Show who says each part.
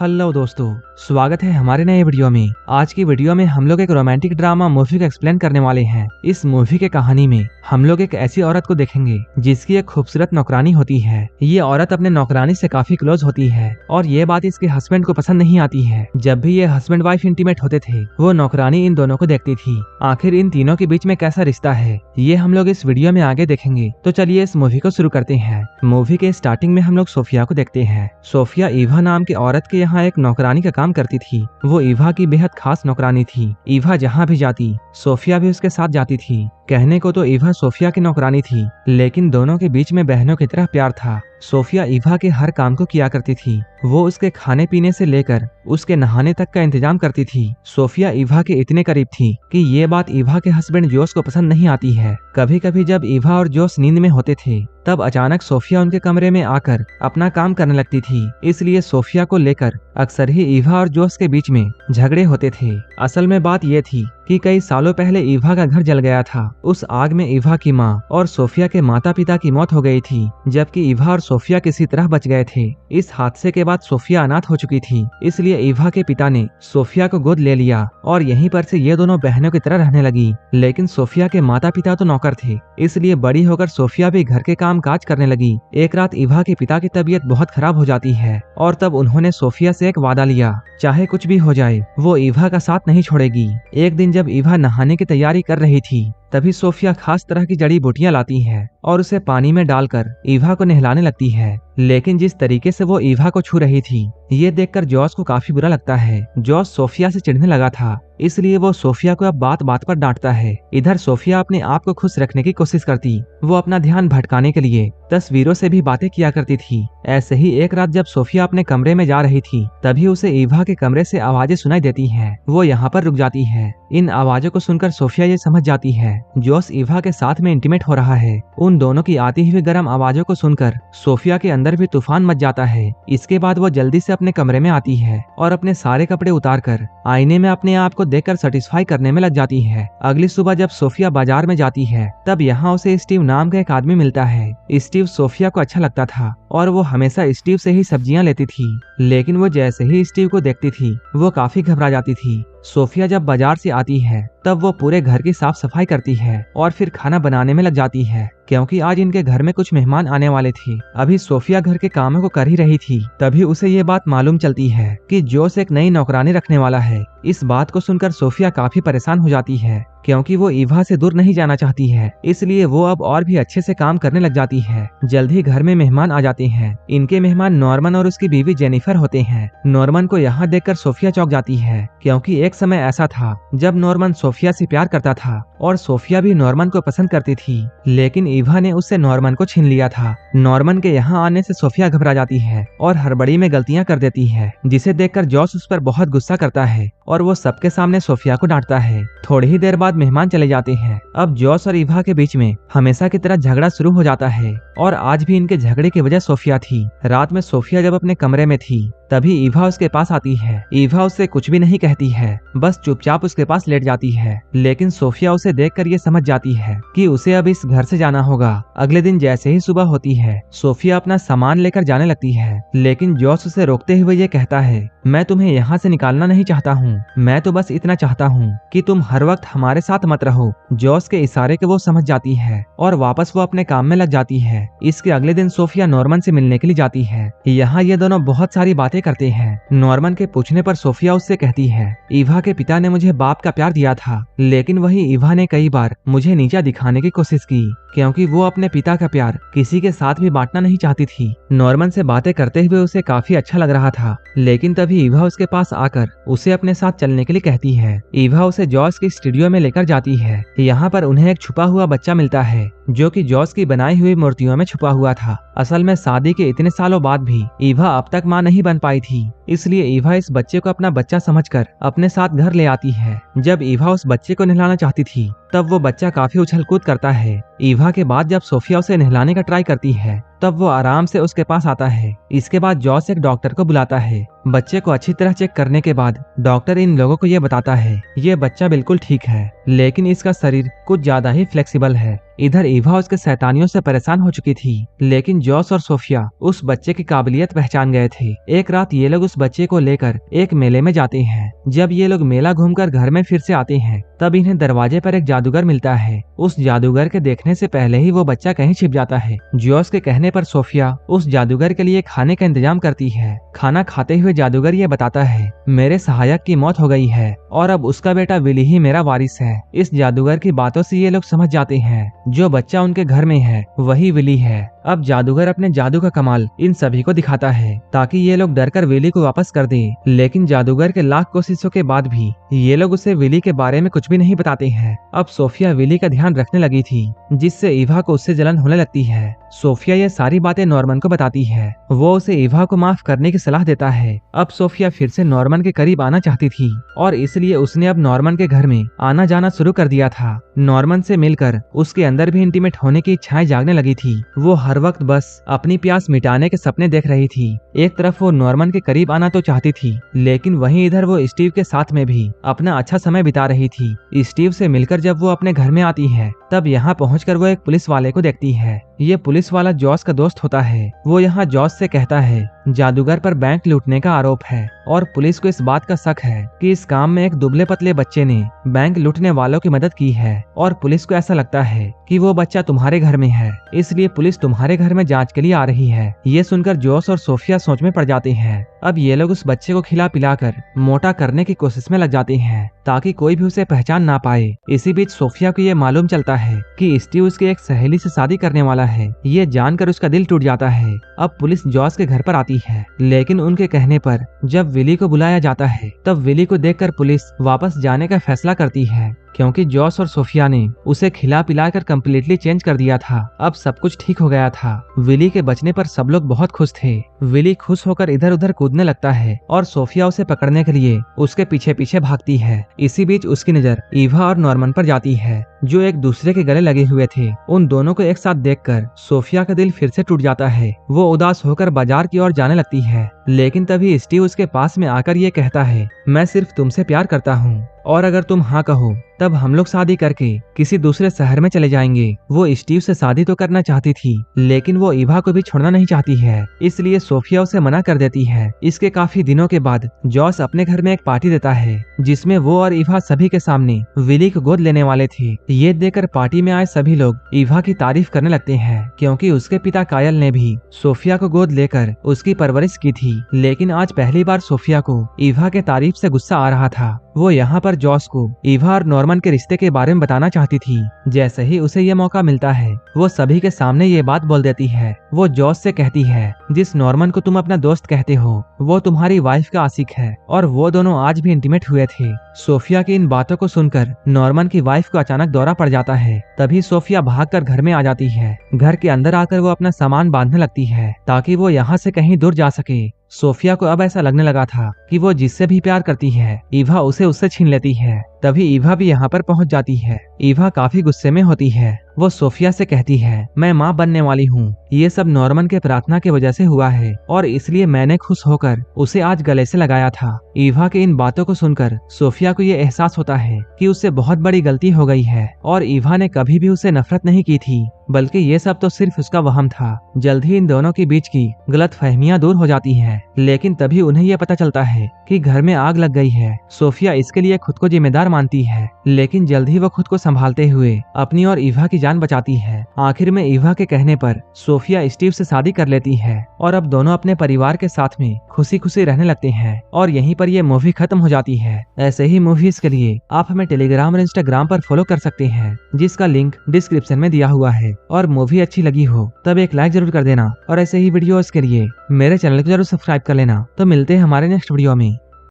Speaker 1: Hello दोस्तों, स्वागत है हमारे नए वीडियो में। आज की वीडियो में हम लोग एक रोमांटिक ड्रामा मूवी को एक्सप्लेन करने वाले हैं। इस मूवी के कहानी में हम लोग एक ऐसी औरत को देखेंगे जिसकी एक खूबसूरत नौकरानी होती है। ये औरत अपने नौकरानी से काफी क्लोज होती है और ये बात इसके हस्बैंड को पसंद नहीं आती है। जब भी ये हस्बैंड वाइफ इंटीमेट होते थे वो नौकरानी इन दोनों को देखती थी। आखिर इन तीनों के बीच में कैसा रिश्ता है ये हम लोग इस वीडियो में आगे देखेंगे। तो चलिए इस मूवी को शुरू करते हैं। मूवी के स्टार्टिंग में हम लोग सोफिया को देखते हैं। सोफिया ईवा नाम की औरत के यहाँ एक नौकरानी का काम करती थी। वो ईवा की बेहद खास नौकरानी थी। ईवा जहाँ भी जाती सोफिया भी उसके साथ जाती थी। कहने को तो ईवा सोफिया की नौकरानी थी, लेकिन दोनों के बीच में बहनों की तरह प्यार था। सोफिया ईवा के हर काम को किया करती थी। वो उसके खाने पीने से लेकर उसके नहाने तक का इंतजाम करती थी। सोफिया ईवा के इतने करीब थी कि ये बात ईवा के हस्बैंड जोश को पसंद नहीं आती है। कभी कभी जब ईवा और जोश नींद में होते थे तब अचानक सोफिया उनके कमरे में आकर अपना काम करने लगती थी। इसलिए सोफिया को लेकर अक्सर ही ईवा और जोश के बीच में झगड़े होते थे। असल में बात यह थी कि कई सालों पहले ईवा का घर जल गया था। उस आग में ईवा की माँ और सोफिया के माता पिता की मौत हो गई थी, जबकि ईवा और सोफिया किसी तरह बच गए थे। इस हादसे के बाद सोफिया अनाथ हो चुकी थी, इसलिए ईवा के पिता ने सोफिया को गोद ले लिया और यहीं पर से ये दोनों बहनों की तरह रहने लगी। लेकिन सोफिया के माता पिता तो नौकर थे, इसलिए बड़ी होकर सोफिया भी घर के काम काज करने लगी। एक रात ईवा के पिता की तबीयत बहुत खराब हो जाती है और तब उन्होंने सोफिया से एक वादा लिया, चाहे कुछ भी हो जाए वो ईवा का साथ नहीं छोड़ेगी। एक दिन जब ईवा नहाने की तैयारी कर रही थी तभी सोफिया खास तरह की जड़ी बूटियां लाती है और उसे पानी में डालकर ईवा को नहलाने लगती है। लेकिन जिस तरीके से वो ईवा को छू रही थी ये देखकर जॉस को काफी बुरा लगता है। जॉस सोफिया से चिढ़ने लगा था, इसलिए वो सोफिया को अब बात बात पर डांटता है। इधर सोफिया अपने आप को खुश रखने की कोशिश करती। वो अपना ध्यान भटकाने के लिए तस्वीरों से भी बातें किया करती थी। ऐसे ही एक रात जब सोफिया अपने कमरे में जा रही थी तभी उसे ईवा के कमरे से आवाजें सुनाई देती हैं। वो यहाँ पर रुक जाती है। इन आवाजों को सुनकर सोफिया ये समझ जाती है जोस ईवा के साथ में इंटीमेट हो रहा है। उन दोनों की आती हुई गर्म आवाजों को सुनकर सोफिया के अंदर भी तूफान मच जाता है। इसके बाद वो जल्दी से अपने कमरे में आती है और अपने सारे कपड़े उतारकर आईने में अपने आप को देखकर सेटिस्फाई करने में लग जाती है। अगली सुबह जब सोफिया बाजार में जाती है तब यहाँ उसे स्टीव नाम का एक आदमी मिलता है। स्टीव सोफिया को अच्छा लगता था और वो हमेशा स्टीव से ही सब्जियां लेती थी, लेकिन वो जैसे ही स्टीव को देखती थी वो काफी घबरा जाती थी। सोफिया जब बाजार से आती है तब वो पूरे घर की साफ सफाई करती है और फिर खाना बनाने में लग जाती है, क्योंकि आज इनके घर में कुछ मेहमान आने वाले थे। अभी सोफिया घर के कामों को कर ही रही थी तभी उसे ये बात मालूम चलती है कि जोस एक नई नौकरानी रखने वाला है। इस बात को सुनकर सोफिया काफी परेशान हो जाती है, क्योंकि वो ईवा से दूर नहीं जाना चाहती है। इसलिए वो अब और भी अच्छे से काम करने लग जाती है। जल्द ही घर में मेहमान आ जाते हैं। इनके मेहमान नॉर्मन और उसकी बीवी जेनिफर होते हैं। नॉर्मन को यहाँ देखकर सोफिया चौंक जाती है, क्योंकि एक समय ऐसा था जब नॉर्मन सोफिया से प्यार करता था और सोफिया भी नॉर्मन को पसंद करती थी, लेकिन ईवा ने उससे नॉर्मन को छीन लिया था। नॉर्मन के यहाँ आने से सोफिया घबरा जाती है और हड़बड़ी में गलतियां कर देती है, जिसे देखकर जॉस उस पर बहुत गुस्सा करता है और वो सबके सामने सोफिया को डांटता है। थोड़ी ही देर बाद मेहमान चले जाते हैं। अब जॉस और ईवा के बीच में हमेशा की तरह झगड़ा शुरू हो जाता है और आज भी इनके झगड़े की वजह सोफिया थी। रात में सोफिया जब अपने कमरे में थी तभी ईवा उसके पास आती है। ईवा उससे कुछ भी नहीं कहती है, बस चुपचाप उसके पास लेट जाती है। लेकिन सोफिया उसे देखकर ये समझ जाती है कि उसे अब इस घर से जाना होगा। अगले दिन जैसे ही सुबह होती है सोफिया अपना सामान लेकर जाने लगती है, लेकिन जॉस उसे रोकते हुए ये कहता है, मैं तुम्हें यहाँ से निकालना नहीं चाहता हूँ, मैं तो बस इतना चाहता हूँ कि तुम हर वक्त हमारे साथ मत रहो। जॉस के इशारे के वो समझ जाती है और वापस वो अपने काम में लग जाती है। इसके अगले दिन सोफिया नॉर्मन से मिलने के लिए जाती है। यहाँ ये दोनों बहुत सारी बातें करते हैं। नॉर्मन के पूछने पर सोफिया उससे कहती है, ईवा के पिता ने मुझे बाप का प्यार दिया था, लेकिन वही ईवा ने कई बार मुझे नीचा दिखाने की कोशिश की, क्योंकि वो अपने पिता का प्यार किसी के साथ भी बांटना नहीं चाहती थी। नॉर्मन से बातें करते हुए उसे काफी अच्छा लग रहा था, लेकिन तभी ईवा उसके पास आकर उसे अपने साथ चलने के लिए कहती है। ईवा उसे जॉस के स्टूडियो में लेकर जाती है। यहाँ पर उन्हें एक छुपा हुआ बच्चा मिलता है जो कि जॉस की बनाई हुई मूर्तियों में छुपा हुआ था। असल में शादी के इतने सालों बाद भी ईवा अब तक मां नहीं बन पाई थी, इसलिए ईवा इस बच्चे को अपना बच्चा समझकर अपने साथ घर ले आती है। जब ईवा उस बच्चे को नहलाना चाहती थी तब वो बच्चा काफी उछल कूद करता है। ईवा के बाद जब सोफिया उसे नहलाने का ट्राई करती है तब वो आराम से उसके पास आता है। इसके बाद जॉस एक डॉक्टर को बुलाता है। बच्चे को अच्छी तरह चेक करने के बाद डॉक्टर इन लोगों को ये बताता है ये बच्चा बिल्कुल ठीक है, लेकिन इसका शरीर कुछ ज्यादा ही फ्लेक्सिबल है। इधर ईवा उसके शैतानियों से परेशान हो चुकी थी, लेकिन जॉस और सोफिया उस बच्चे की काबिलियत पहचान गए थे। एक रात ये लोग उस बच्चे को लेकर एक मेले में जाते हैं। जब ये लोग मेला घूमकर घर में फिर से आते हैं, तब इन्हें दरवाजे पर एक जादूगर मिलता है। उस जादूगर के देखने से पहले ही वो बच्चा कहीं छिप जाता है। जॉस के कहने पर सोफिया उस जादूगर के लिए खाने का इंतजाम करती है। खाना खाते हुए जादूगर ये बताता है मेरे सहायक की मौत हो गई है और अब उसका बेटा विली ही मेरा वारिस है। इस जादूगर की बातों से ये लोग समझ जाते हैं जो बच्चा उनके घर में है वही विली है। अब जादूगर अपने जादू का कमाल इन सभी को दिखाता है ताकि ये लोग डरकर विली को वापस कर दे, लेकिन जादूगर के लाख कोशिशों के बाद भी ये लोग उसे विली के बारे में कुछ भी नहीं बताते हैं। अब सोफिया विली का ध्यान रखने लगी थी, जिससे ईवा को उससे जलन होने लगती है। सोफिया ये सारी बातें नॉर्मन को बताती है। वो उसे ईवा को माफ करने की सलाह देता है। अब सोफिया फिर से नॉर्मन के करीब आना चाहती थी और इसलिए उसने अब नॉर्मन के घर में आना जाना शुरू कर दिया था। नॉर्मन से मिलकर उसके अंदर भी इंटीमेट होने की इच्छाएं जागने लगी थी। वो हर वक्त बस अपनी प्यास मिटाने के सपने देख रही थी। एक तरफ वो नॉर्मन के करीब आना तो चाहती थी, लेकिन वहीं इधर वो स्टीव के साथ में भी अपना अच्छा समय बिता रही थी। स्टीव से मिलकर जब वो अपने घर में आती है, तब यहाँ पहुंचकर वो एक पुलिस वाले को देखती है। ये पुलिस वाला जॉस का दोस्त होता है। वो यहाँ जॉस से कहता है जादूगर पर बैंक लूटने का आरोप है और पुलिस को इस बात का शक है कि इस काम में एक दुबले पतले बच्चे ने बैंक लूटने वालों की मदद की है और पुलिस को ऐसा लगता है कि वो बच्चा तुम्हारे घर में है, इसलिए पुलिस तुम्हारे घर में जांच के लिए आ रही है। ये सुनकर जॉस और सोफिया सोच में पड़ जाते हैं। अब ये लोग उस बच्चे को खिला पिलाकर मोटा करने की कोशिश में लग जाते हैं ताकि कोई भी उसे पहचान ना पाए। इसी बीच सोफिया को ये मालूम चलता है कि स्टीव उसकी एक सहेली से शादी करने वाला है। ये जानकर उसका दिल टूट जाता है। अब पुलिस जॉस के घर पर आती है, लेकिन उनके कहने पर जब विली को बुलाया जाता है, तब विली को देखकर पुलिस वापस जाने का फैसला करती है, क्योंकि जॉस और सोफिया ने उसे खिला पिलाकर कम्प्लीटली चेंज कर दिया था। अब सब कुछ ठीक हो गया था। विली के बचने पर सब लोग बहुत खुश थे। विली खुश होकर इधर उधर कूदने लगता है और सोफिया उसे पकड़ने के लिए उसके पीछे पीछे भागती है। इसी बीच उसकी नजर ईवा और नॉर्मन पर जाती है, जो एक दूसरे के गले लगे हुए थे। उन दोनों को एक साथ देखकर सोफिया का दिल फिर से टूट जाता है। वो उदास होकर बाजार की ओर जाने लगती है, लेकिन तभी स्टीव उसके पास में आकर ये कहता है मैं सिर्फ तुमसे प्यार करता हूँ और अगर तुम हाँ कहो तब हम लोग शादी करके किसी दूसरे शहर में चले जाएंगे। वो स्टीव से शादी तो करना चाहती थी, लेकिन वो ईवा को भी छोड़ना नहीं चाहती है, इसलिए सोफिया उसे मना कर देती है। इसके काफी दिनों के बाद जॉस अपने घर में एक पार्टी देता है, जिसमें वो और ईवा सभी के सामने विली को गोद लेने वाले थे। ये देखकर पार्टी में आए सभी लोग ईवा की तारीफ करने लगते हैं, क्योंकि उसके पिता कायल ने भी सोफिया को गोद लेकर उसकी परवरिश की थी। लेकिन आज पहली बार सोफिया को ईवा के तारीफ से गुस्सा आ रहा था। वो यहाँ पर जॉस को ईवा और नॉर्मन के रिश्ते के बारे में बताना चाहती थी। जैसे ही उसे ये मौका मिलता है, वो सभी के सामने ये बात बोल देती है। वो जॉस से कहती है जिस नॉर्मन को तुम अपना दोस्त कहते हो वो तुम्हारी वाइफ का आशिक है और वो दोनों आज भी इंटीमेट हुए थे। सोफिया की इन बातों को सुनकर नॉर्मन की वाइफ को अचानक दौरा पड़ जाता है। तभी सोफिया भागकर घर में आ जाती है। घर के अंदर आकर वो अपना सामान बांधने लगती है ताकि वो यहाँ से कहीं दूर जा सके। सोफिया को अब ऐसा लगने लगा था कि वो जिससे भी प्यार करती है, ईवा उसे उससे छीन लेती है। तभी ईवा भी यहाँ पर पहुँच जाती है। ईवा काफी गुस्से में होती है। वो सोफिया से कहती है मैं माँ बनने वाली हूँ, ये सब नॉर्मन के प्रार्थना की वजह से हुआ है और इसलिए मैंने खुश होकर उसे आज गले से लगाया था। ईवा के इन बातों को सुनकर सोफिया को ये एहसास होता है कि उससे बहुत बड़ी गलती हो गई है और ईवा ने कभी भी उसे नफरत नहीं की थी, बल्कि ये सब तो सिर्फ उसका वहम था। जल्द ही इन दोनों के बीच की गलत फहमियां दूर हो जाती हैं, लेकिन तभी उन्हें यह पता चलता है कि घर में आग लग गई है। सोफिया इसके लिए खुद को जिम्मेदार मानती है, लेकिन जल्द ही वो खुद को संभालते हुए अपनी और ईवा की जान बचाती है। आखिर में ईवा के कहने पर सोफिया स्टीव से शादी कर लेती है और अब दोनों अपने परिवार के साथ में खुशी खुशी रहने लगते हैं और यहीं पर ये मूवी खत्म हो जाती है। ऐसे ही मूवीज के लिए आप हमें टेलीग्राम और इंस्टाग्राम पर फॉलो कर सकते हैं, जिसका लिंक डिस्क्रिप्शन में दिया हुआ है। और मूवी अच्छी लगी हो तब एक लाइक जरूर कर देना और ऐसे ही वीडियोस के लिए मेरे चैनल को जरूर सब्सक्राइब कर लेना। तो मिलते हैं हमारे नेक्स्ट वीडियो में।